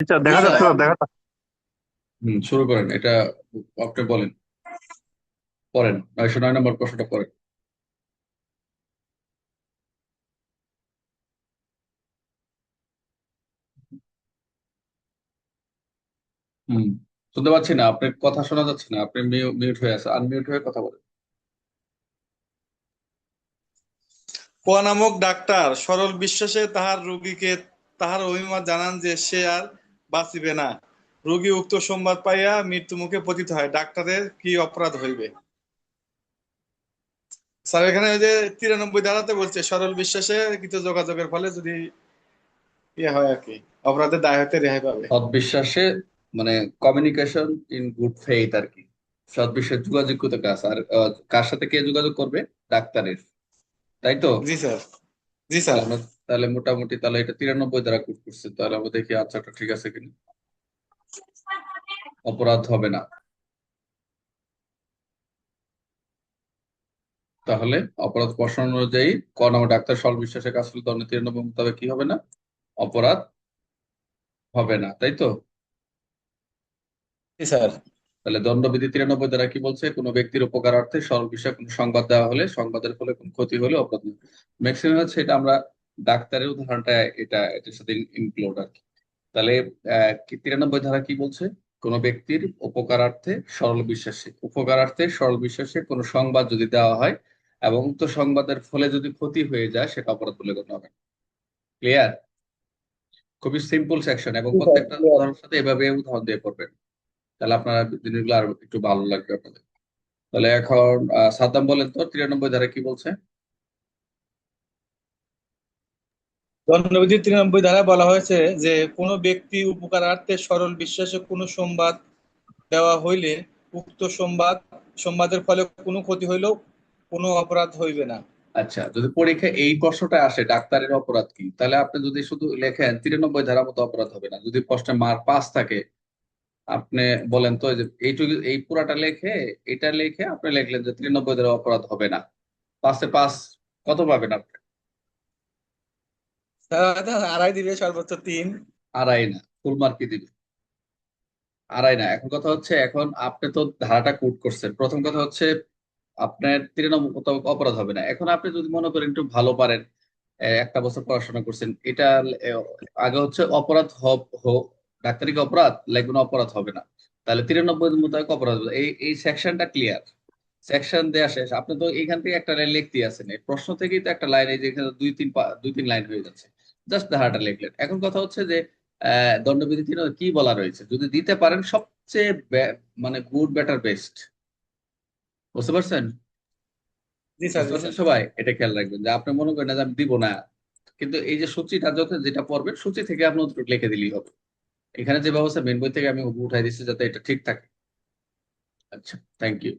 Teacher জি দেখা sir. যাচ্ছে না, দেখা যাচ্ছে। শুরু করেন এটা। আপনি বলেন, পড়েন 909 নম্বর প্রশ্নটা পড়েন। হুম। শুনতে পাচ্ছি না, আপনার কথা শোনা যাচ্ছে না, আপনি মিউট হয়ে আছে, আনমিউট হয়ে কথা বলেন। ক নামক ডাক্তার সরল বিশ্বাসে তাহার রোগীকে তাহার অভিমত জানান যে সে আর বাঁচিবে না। রোগী উক্ত সংবাদ পাইয়া মৃত্যু মুখে পতিত হয়, ডাক্তারের কি অপরাধ হইবে? স্যার এখানে ওই যে 93 ধারাতে বলছে সরল বিশ্বাসে কিছু যোগাযোগের ফলে যদি ইয়ে হয় আর কি, অপরাধের দায় হতে রেহাই পাবে। সৎবিশ্বাসে মানে কমিউনিকেশন ইন গুড ফেইথ আর কি। সৎবিশ্বাস যোগাযোগগত কাজ, আর কার সাথে কে যোগাযোগ করবে? ডাক্তারের, তাই তো? জি স্যার। জি তাহলে স্যার। আমরা, তাহলে মোটামুটি তাহলে এটা 93 দ্বারা কোট করছে, তাহলে আমরা দেখি আনসারটা ঠিক আছে কিনা। অপরাধ হবে না। তাহলে অপরাধ প্রশ্ন অনুযায়ী ক নম্বর ডাক্তার সরল বিশ্বাসের কাজ করলে দণ্ড 93 মোতাবেক কি হবে না? অপরাধ হবে না, তাই তো? জি স্যার। তাহলে দণ্ডবিধি 93 দ্বারা কি বলছে? কোনো ব্যক্তির উপকারার্থে সরল বিষয়ে কোনো সংবাদ দেওয়া হলে, সংবাদের ফলে কোনো ক্ষতি হলে অপরাধ নয়। ম্যাক্সিমাম হচ্ছে এটা আমরা ডাক্তারের উদাহরণটা এটার সাথে ইনক্লুড আর কি। তাহলে 93 ধারা কি বলছে? কোনো ব্যক্তির উপকারার্থে সরল বিশ্বাসে কোনো সংবাদ যদি দেওয়া হয় এবং উক্ত সংবাদের ফলে যদি ক্ষতি হয়ে যায়, সেটা অপরাধ বলে গণ্য হবে। ক্লিয়ার? খুবই সিম্পল সেকশন, এবং জি স্যার, প্রত্যেকটা ক্লিয়ার। উদাহরণের সাথে এভাবে উদাহরণ দিয়ে পড়বেন। তাহলে আপনার জিনিসগুলো আরো একটু ভালো লাগবে আপনাদের। তাহলে এখন সাদ্দাম বলেন তো 93 ধারা কি বলছে? দণ্ডবিধি 93 ধারায় বলা হয়েছে যে কোনো ব্যক্তি উপকারার্থে সরল বিশ্বাসে কোনো সংবাদ দেওয়া হইলে উক্ত সংবাদের ফলে কোনো ক্ষতি হইলেও কোনো অপরাধ হইবে না। আচ্ছা, যদি পরীক্ষায় এই প্রশ্নটা আসে ডাক্তারের অপরাধ কি, তাহলে আপনি যদি শুধু লেখেন 93 ধারা মতো অপরাধ হবে না। যদি প্রশ্নে মার্ক 5 থাকে, আপনি বলেন তো এই যে এইটুকু, এই পুরাটা লেখে, এটা লেখে আপনি লিখলেন যে 93 ধারা অপরাধ হবে না, 5-এ 5 কত পাবেন আপনি? হয়তো আড়াই দিবে, সর্বোচ্চ 3। আড়াই না, ফুল মার্ক কি দিবে? আড়াই না। এখন কথা হচ্ছে, এখন আপনি তো ধারাটা কোট করছেন, প্রথম কথা হচ্ছে আপনার 93 মোতাবেক অপরাধ হবে না। এখন আপনি যদি মনে করেন একটু ভালো পারেন, একটা বছর পড়াশোনা করছেন, এটা আহ, আগে হচ্ছে অপরাধ ডাক্তারি কি অপরাধ লাগবে না? অপরাধ হবে না। তাহলে 93 মোতাবেক অপরাধ হবে। এই সেকশনটা ক্লিয়ার। সেকশন দেয়া শেষ। আপনি তো এইখান থেকে একটা লাইন লিখতে আছেন, এই প্রশ্ন থেকেই তো একটা লাইন, এই যে এখানে দুই তিন লাইন হয়ে যাচ্ছে। জাস্ট ধারাটা লিখলেন। এখন কথা হচ্ছে যে দণ্ডবিধি 3 কি বলা রয়েছে, যদি দিতে পারেন সবচেয়ে মানে গুড বেটার বেস্ট। বুঝতে পারছেন? জি স্যার। বুঝতে জি পারছেন স্যার। সবাই? এটা খেয়াল রাখবেন যে আপনি মনে করেন না যে আমি দিব না, কিন্তু এই যে সূচিটা যত যেটা পড়বেন, সূচি থেকে আপনি উত্তর লিখে দিলেই হবে। এখানে যে ব্যবস্থা মেন বই থেকে আমি উঠাই দিচ্ছি যাতে এটা ঠিক থাকে। আচ্ছা, থ্যাংক ইউ।